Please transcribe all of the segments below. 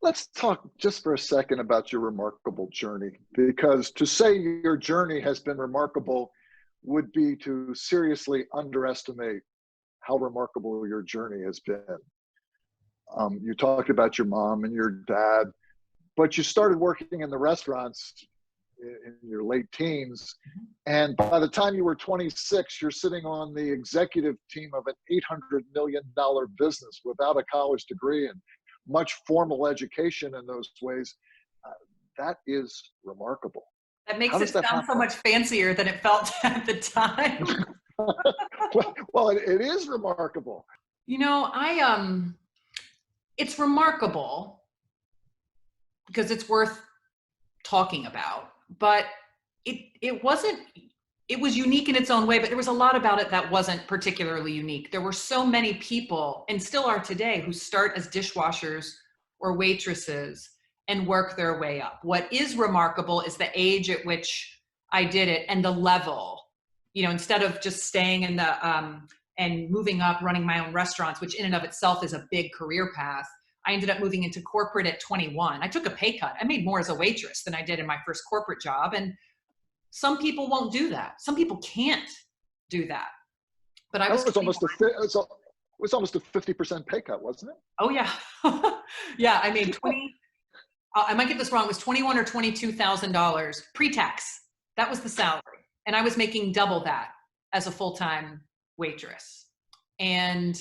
Let's talk just for a second about your remarkable journey, because to say your journey has been remarkable would be to seriously underestimate how remarkable your journey has been. You talked about your mom and your dad, but you started working in the restaurants in your late teens. And by the time you were 26, you're sitting on the executive team of an $800 million business without a college degree and much formal education in those ways. Uh, that is remarkable. That How makes does it that sound so happen? much fancier than it felt at the time. Well, it is remarkable. You know, it's remarkable because it's worth talking about, but it wasn't, it was unique in its own way, but there was a lot about it that wasn't particularly unique. There were so many people, and still are today, who start as dishwashers or waitresses and work their way up. What is remarkable is the age at which I did it and the level. You know, instead of just staying in the and moving up, running my own restaurants, which in and of itself is a big career path, I ended up moving into corporate at 21. I took a pay cut. I made more as a waitress than I did in my first corporate job. And some people won't do that. Some people can't do that. But I That was was 21. almost it was almost a 50% pay cut, wasn't it? Oh yeah. Yeah, I made 20, I might get this wrong, it was 21 or $22,000 pre-tax. That was the salary. And I was making double that as a full-time waitress. And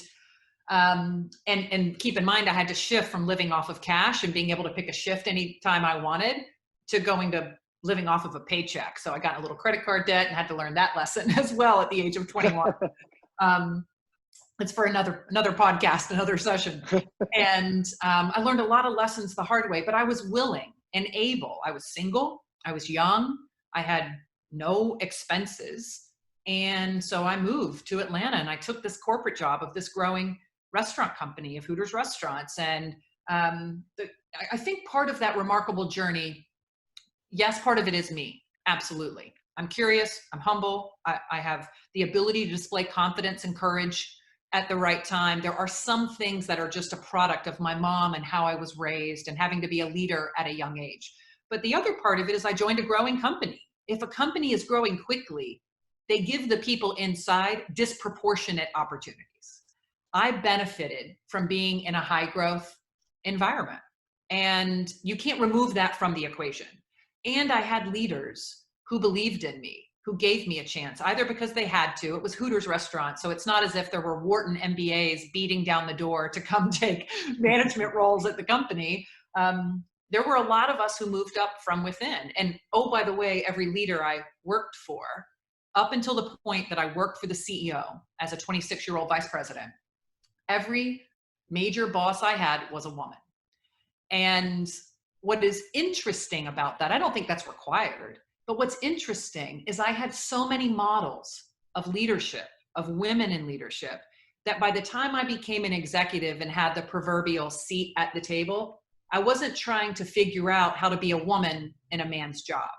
keep in mind, I had to shift from living off of cash and being able to pick a shift anytime I wanted to going to living off of a paycheck. So I got a little credit card debt and had to learn that lesson as well at the age of 21. Um, it's for another podcast, another session. And I learned a lot of lessons the hard way, but I was willing and able. I was single. I was young. I had no expenses. And so I moved to Atlanta and I took this corporate job of this growing restaurant company of Hooters Restaurants. And I think part of that remarkable journey, yes, part of it is me. Absolutely. I'm curious. I'm humble. I have the ability to display confidence and courage at the right time. There are some things that are just a product of my mom and how I was raised and having to be a leader at a young age. But the other part of it is I joined a growing company. If a company is growing quickly, they give the people inside disproportionate opportunities. I benefited from being in a high growth environment, and you can't remove that from the equation. And I had leaders who believed in me, who gave me a chance, either because they had to. It was Hooters Restaurant, so it's not as if there were Wharton MBAs beating down the door to come take management roles at the company. There were a lot of us who moved up from within. And oh, by the way, every leader I worked for, up until the point that I worked for the CEO as a 26-year-old vice president, every major boss I had was a woman. And what is interesting about that, I don't think that's required, but what's interesting is I had so many models of leadership, of women in leadership, that by the time I became an executive and had the proverbial seat at the table, I wasn't trying to figure out how to be a woman in a man's job.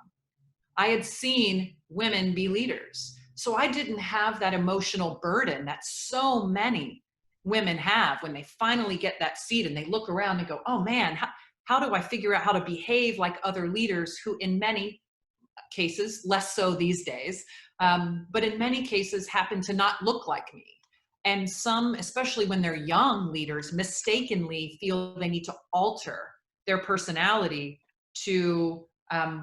I had seen women be leaders. So I didn't have that emotional burden that so many women have when they finally get that seat and they look around and go, oh man, how do I figure out how to behave like other leaders who in many cases, less so these days, but in many cases happen to not look like me. And some, especially when they're young leaders, mistakenly feel they need to alter their personality to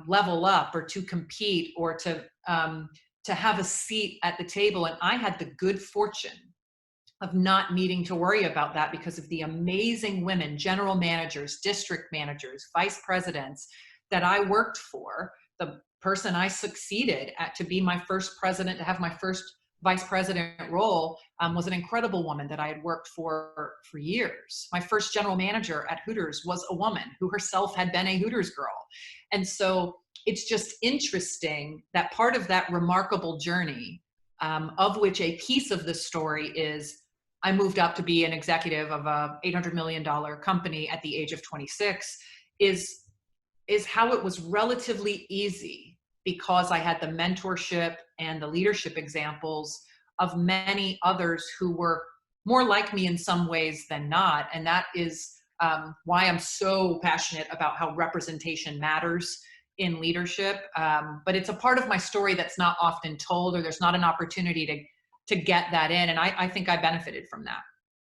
level up or to compete or to have a seat at the table. And I had the good fortune of not needing to worry about that because of the amazing women, general managers, district managers, vice presidents that I worked for. The person I succeeded at to be my first president, to have my first vice president role, was an incredible woman that I had worked for years. My first general manager at Hooters was a woman who herself had been a Hooters girl. And so it's just interesting that part of that remarkable journey, of which a piece of the story is I moved up to be an executive of a $800 million company at the age of 26, is how it was relatively easy because I had the mentorship and the leadership examples of many others who were more like me in some ways than not. And that is why I'm so passionate about how representation matters in leadership. But it's a part of my story that's not often told, or there's not an opportunity to get that in. And I think I benefited from that.